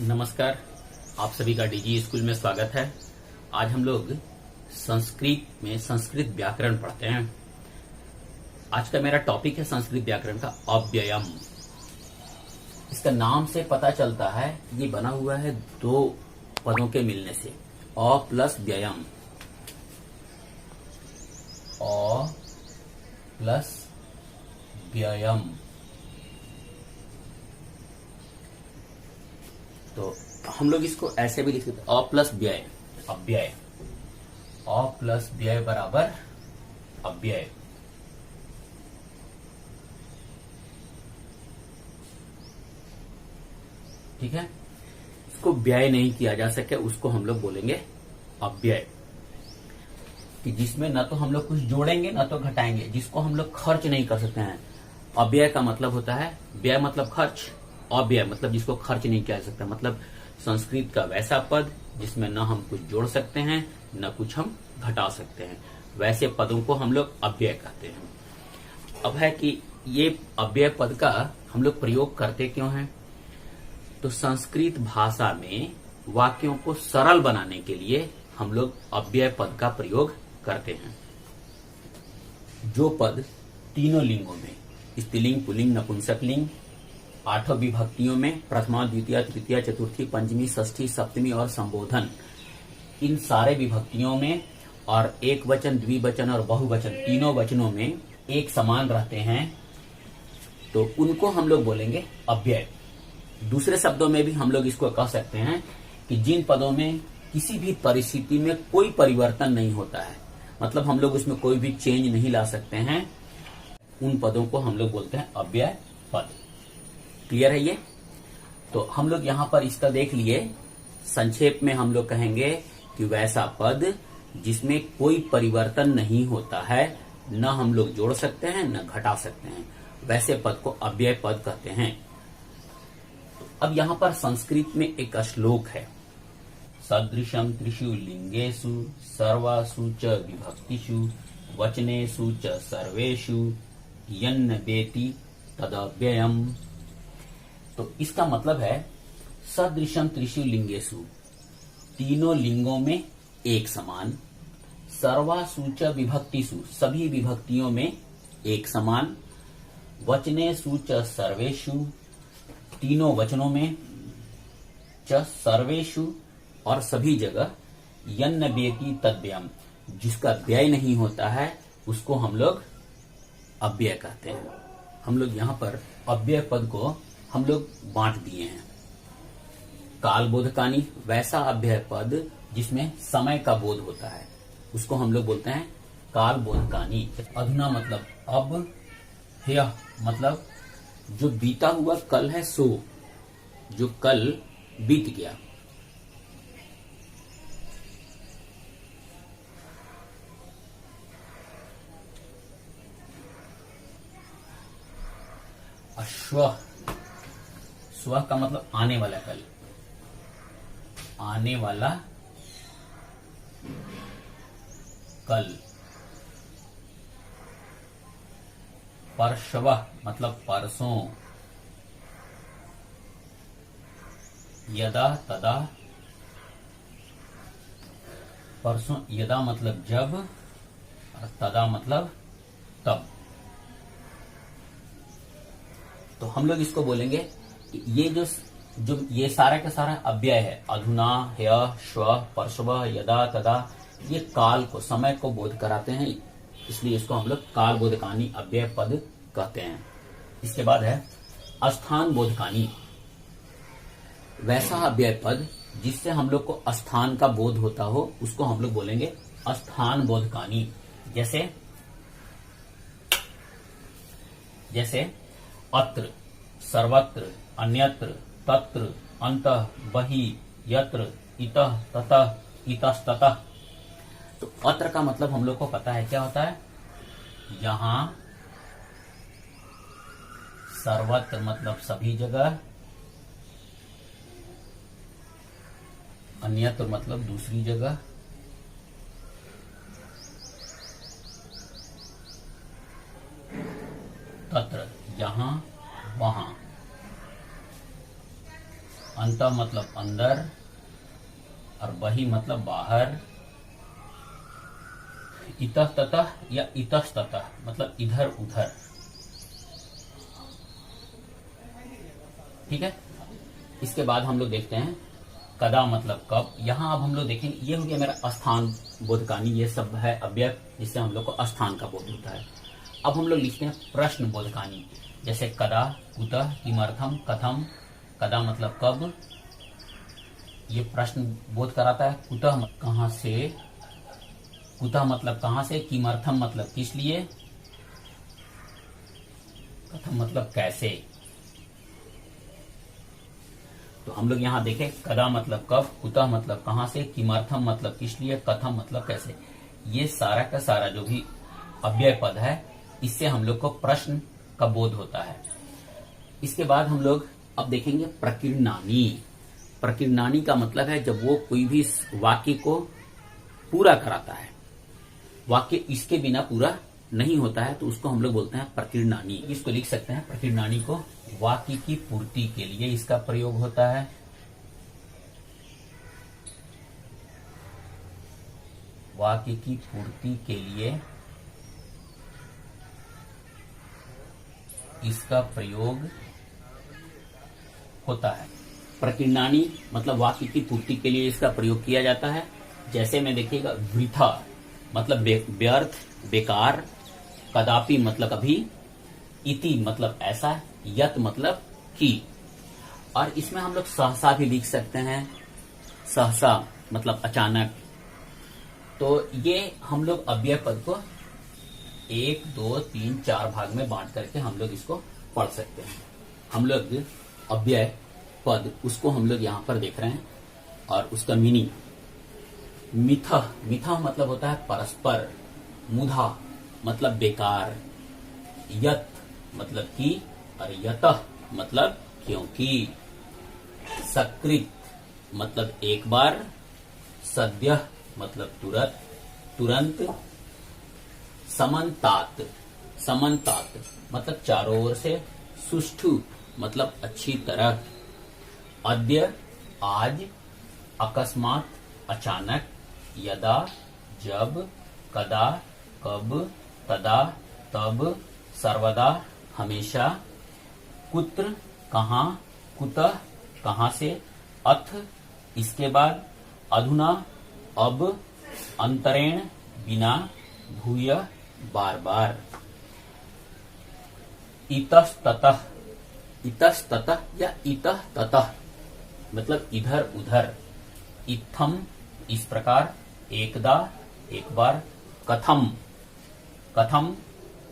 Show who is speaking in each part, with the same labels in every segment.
Speaker 1: नमस्कार, आप सभी का डीजी स्कूल में स्वागत है। आज हम लोग संस्कृत में संस्कृत व्याकरण पढ़ते हैं। आज का मेरा टॉपिक है संस्कृत व्याकरण का अव्ययम। इसका नाम से पता चलता है ये बना हुआ है दो पदों के मिलने से, अ प्लस व्ययम। अ प्लस व्ययम। तो हम लोग इसको ऐसे भी लिख सकते हैं, अ प्लस व्यय, अव्यय। अ प्लस व्यय बराबर अव्यय। ठीक है, इसको व्यय नहीं किया जा सके उसको हम लोग बोलेंगे अव्यय, कि जिसमें न तो हम लोग कुछ जोड़ेंगे न तो घटाएंगे, जिसको हम लोग खर्च नहीं कर सकते हैं। अव्यय का मतलब होता है, व्यय मतलब खर्च, अव्यय मतलब जिसको खर्च नहीं किया जा सकता। मतलब संस्कृत का वैसा पद जिसमें न हम कुछ जोड़ सकते हैं न कुछ हम घटा सकते हैं, वैसे पदों को हम लोग अव्यय कहते हैं। अब है कि ये अव्यय पद का हम लोग प्रयोग करते क्यों हैं? तो संस्कृत भाषा में वाक्यों को सरल बनाने के लिए हम लोग अव्यय पद का प्रयोग करते हैं। जो पद तीनों लिंगों में, स्त्रीलिंग, पुल्लिंग, नपुंसकलिंग, 8 विभक्तियों में, प्रथमा, द्वितीय, तृतीय, चतुर्थी, पंचमी, षष्ठी, सप्तमी और संबोधन, इन सारे विभक्तियों में और एक वचन, द्विवचन और बहुवचन तीनों वचनों में एक समान रहते हैं, तो उनको हम लोग बोलेंगे अव्यय। दूसरे शब्दों में भी हम लोग इसको कह सकते हैं कि जिन पदों में किसी भी परिस्थिति में कोई परिवर्तन नहीं होता है, मतलब हम लोग उसमें कोई भी चेंज नहीं ला सकते हैं, उन पदों को हम लोग बोलते हैं अव्यय पद। क्लियर है ये? तो हम लोग यहाँ पर इसका देख लिए। संक्षेप में हम लोग कहेंगे कि वैसा पद जिसमें कोई परिवर्तन नहीं होता है, न हम लोग जोड़ सकते हैं न घटा सकते हैं, वैसे पद को अव्यय पद कहते हैं। अब यहाँ पर संस्कृत में एक श्लोक है, सदृशम त्रिषु लिंगेषु सर्वासु च विभक्तिषु वचनेषु च सर्वेषु यन्न वेति तदव्ययम्। तो इसका मतलब है सदृशम त्रिषु लिंगेषु, तीनों लिंगों में एक समान, सर्वासु च विभक्तिषु, सभी विभक्तियों में एक समान, वचनेषु च सर्वेषु, तीनों वचनों में, च सर्वेषु और सभी जगह, यन्न वेति तद्व्ययम्, जिसका व्यय नहीं होता है उसको हम लोग अव्यय कहते हैं। हम लोग यहाँ पर अव्यय पद को हम लोग बांट दिए हैं। कालबोधकानी, वैसा अव्यय पद जिसमें समय का बोध होता है, उसको हम लोग बोलते हैं कालबोधकानी। अधुना मतलब अब, ह्यः मतलब जो बीता हुआ कल है सो, जो कल बीत गया। अश्व, स्व का मतलब आने वाला कल, आने वाला कल। परश्व मतलब परसों। यदा तदा, परसों, यदा मतलब जब और तदा मतलब तब। तो हम लोग इसको बोलेंगे कि ये जो ये सारा का सारा अव्यय है, अधुना, ह्यः, श्वः, परश्वः, यदा तदा, ये काल को, समय को बोध कराते हैं, इसलिए इसको हम लोग काल बोधकानी अव्यय पद कहते हैं। इसके बाद है स्थान बोधकानी, वैसा अव्यय पद जिससे हम लोग को स्थान का बोध होता हो, उसको हम लोग बोलेंगे स्थान बोधकानी। जैसे अत्र, सर्वत्र, अन्यत्र, तत्र, अन्तः, बहिः, यत्र, इतः, ततः, इतस्ततः। तो अत्र का मतलब हम लोग को पता है क्या होता है, यहां, सर्वत्र मतलब सभी जगह, अन्यत्र मतलब दूसरी जगह, तत्र यहाँ वहां, अंतः मतलब अंदर, और बही मतलब बाहर। इतः ततः या इतस्ततः मतलब इधर उधर। ठीक है। इसके बाद हम लोग देखते हैं कदा मतलब कब। यहां अब हम लोग देखेंगे, ये हो गया मेरा स्थान बोधकानी, ये सब है अव्यय जिससे हम लोग को स्थान का बोध होता है। अब हम लोग लिखते हैं प्रश्न बोधकानी, जैसे कदा, कुतः, किमर्थम, कथम। कदा मतलब कब, ये प्रश्न बोध कराता है। कुतः कहां से, कुतः मतलब कहां से, किमर्थम मतलब किस लिए, कथम मतलब कैसे। तो हम लोग यहां देखें, कदा मतलब कब, कुतः मतलब कहां से, किमर्थम मतलब किस लिए, कथम मतलब कैसे। ये सारा का सारा जो भी अव्यय पद है, इससे हम लोग को प्रश्न का बोध होता है। इसके बाद हम लोग अब देखेंगे प्रकीर्णानी। प्रकीर्णानी का मतलब है जब वो कोई भी वाक्य को पूरा कराता है, वाक्य इसके बिना पूरा नहीं होता है, तो उसको हम लोग बोलते हैं प्रकीर्णानी। इसको लिख सकते हैं, प्रकीर्णानी को वाक्य की पूर्ति के लिए इसका प्रयोग होता है। वाक्य की पूर्ति के लिए इसका प्रयोग होता है। प्रकीर्णानी मतलब वाक्य की पूर्ति के लिए इसका प्रयोग किया जाता है। जैसे में देखिएगा, वृथा मतलब व्यर्थ, बेकार। कदापि मतलब कभी। इति मतलब ऐसा। यत मतलब कि। और इसमें हम लोग सहसा भी लिख सकते हैं, सहसा मतलब अचानक। तो ये हम लोग अव्यय पद को 1, 2, 3, 4 भाग में बांट करके हम लोग इसको पढ़ सकते हैं। हम लोग अव्यय पद उसको हम लोग यहां पर देख रहे हैं, और उसका मीनिंग, मिथः, मिथः मतलब होता है परस्पर। मुधा मतलब बेकार। यत मतलब कि, और यतः मतलब क्योंकि। सकृत मतलब एक बार। सद्यः मतलब तुरंत, तुरंत। समन्तात, समन्तात मतलब चारों ओर से। सुष्ठु मतलब अच्छी तरह। अद्य आज। अकस्मात अचानक। यदा जब। कदा कब। तदा तब। सर्वदा हमेशा। कुत्र कहां। कुतः कहां से। अथ इसके बाद। अधुना अब। अंतरेण बिना। भूय बार बार। इतस्ततः, इतस्ततः या इतः ततः मतलब इधर उधर। इत्थम इस प्रकार। एकदा एक बार। कथम, कथम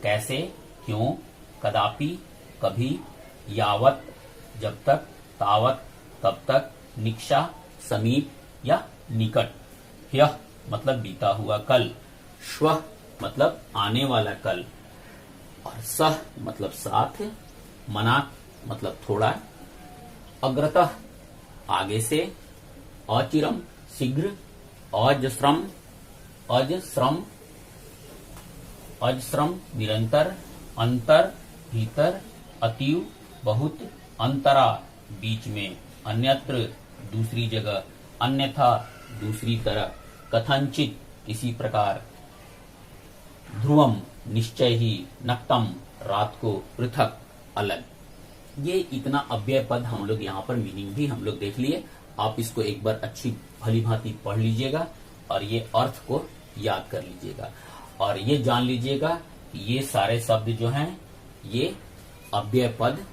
Speaker 1: कैसे, क्यों। कदापि कभी। यावत जब तक। तावत तब तक। निक्षा समीप या निकट। ह्यः मतलब बीता हुआ कल। श्वः मतलब आने वाला कल। और सह मतलब साथ। मनात् मतलब थोड़ा। अग्रतः आगे से। अचिरम शीघ्र। अजस्रम, अजस्रम, अजस्रम निरंतर। अंतर भीतर। अतीव बहुत। अंतरा बीच में। अन्यत्र दूसरी जगह। अन्यथा दूसरी तरह। कथंचित किसी प्रकार। ध्रुवम निश्चय ही। नक्तम रात को। पृथक अलग। ये इतना अव्यय पद हम लोग यहाँ पर मीनिंग भी हम लोग देख लिए। आप इसको एक बार अच्छी भली भांति पढ़ लीजिएगा और ये अर्थ को याद कर लीजिएगा, और ये जान लीजिएगा कि ये सारे शब्द जो हैं ये अव्यय पद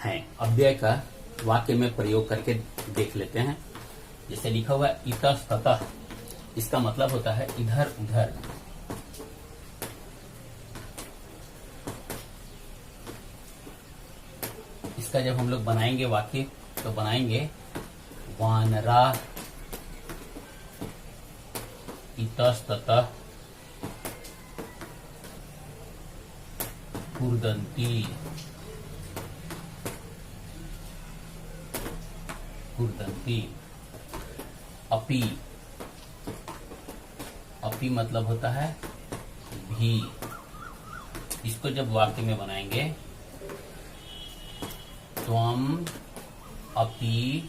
Speaker 1: हैं। अव्यय का वाक्य में प्रयोग करके देख लेते हैं। जैसे लिखा हुआ है इतस्ततः, इसका मतलब होता है इधर उधर। इसका जब हम लोग बनाएंगे वाक्य तो बनाएंगे वानरा इतस्ततः कुर्दन्ति, कुर्दन्ति। अपि, अपि मतलब होता है भी। इसको जब वाक्य में बनाएंगे त्वम अपि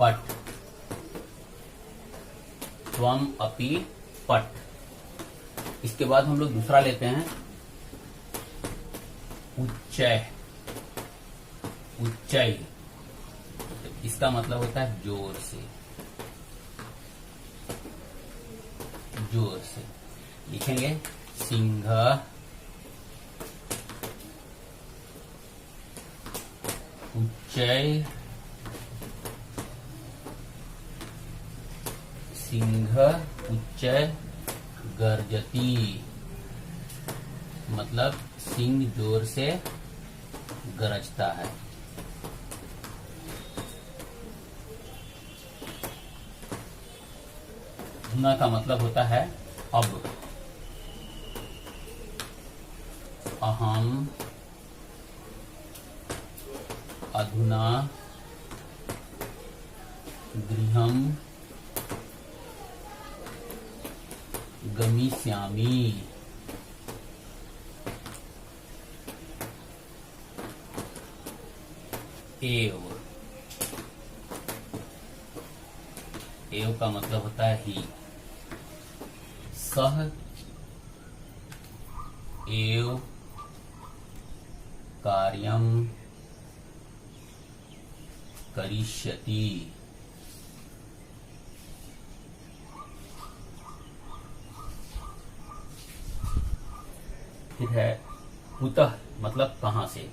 Speaker 1: पट, त्वम अपि पट। इसके बाद हम लोग दूसरा लेते हैं उच्चय। उच्चय तो इसका मतलब होता है जोर से, जोर से। लिखेंगे सिंह उच्चय, सिंह उच्चय गर्जती, मतलब सिंह जोर से गरजता है। धुना का मतलब होता है अब। अहम अधुना गृहं गमिष्यामि। एव, एव का मतलब होता है ही। सह एव कार्यम करिष्यति। फिर है कुतः, मतलब कहां से।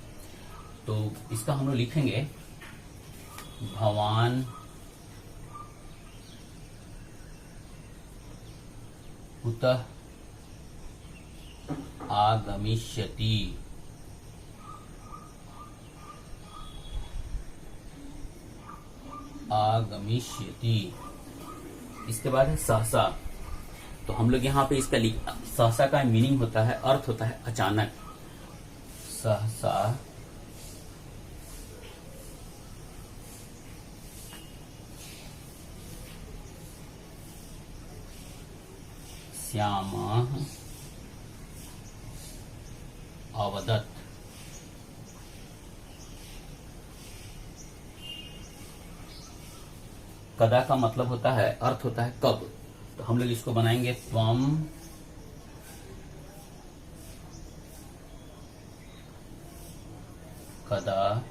Speaker 1: तो इसका हम लोग लिखेंगे भवान कुतः आगमिष्यति। आगमिष्यति। इसके बाद है सहसा। तो हम लोग यहाँ पे इसका सहसा का मीनिंग होता है, अर्थ होता है अचानक। सहसा श्यामः अवदत्। कदा का मतलब होता है, अर्थ होता है कब। तो हम लोग इसको बनाएंगे त्वम कदा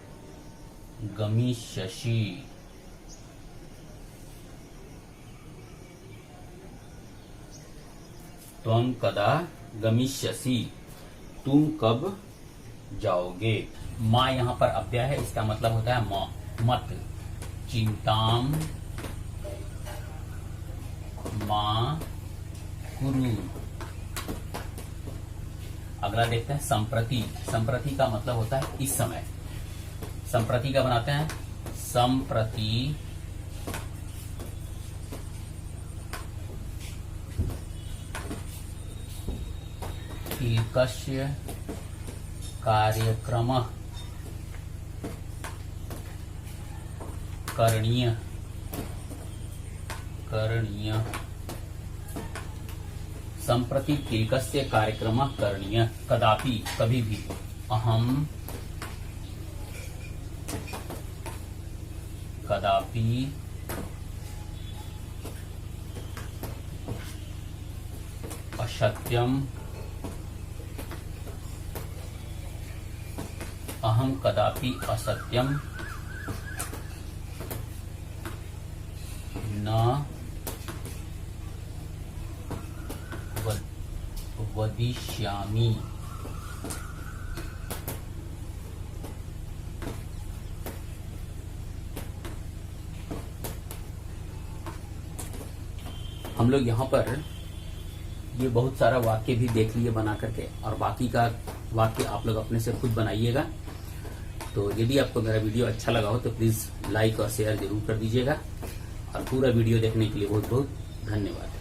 Speaker 1: गमिष्यसि। त्वम कदा गमिष्यसि, तुम कब जाओगे। माँ यहाँ पर अव्यय है, इसका मतलब होता है माँ, मत। चिंताम माँ कुरु। अगला देखते हैं संप्रति। संप्रति का मतलब होता है इस समय। संप्रति का बनाते हैं संप्रति एकस्य कार्यक्रमः करणीय। करणीय संप्रति एकस्य कार्यक्रमः करणीय। कदापि, कभी भी। अहम कदापि असत्यम। अहम कदापि असत्यम न वदिष्यामि। हम लोग यहाँ पर ये बहुत सारा वाक्य भी देख लिए बना करके, और बाकी का वाक्य आप लोग अपने से खुद बनाइएगा। तो यदि आपको मेरा वीडियो अच्छा लगा हो तो प्लीज लाइक और शेयर जरूर कर दीजिएगा, और पूरा वीडियो देखने के लिए बहुत बहुत धन्यवाद।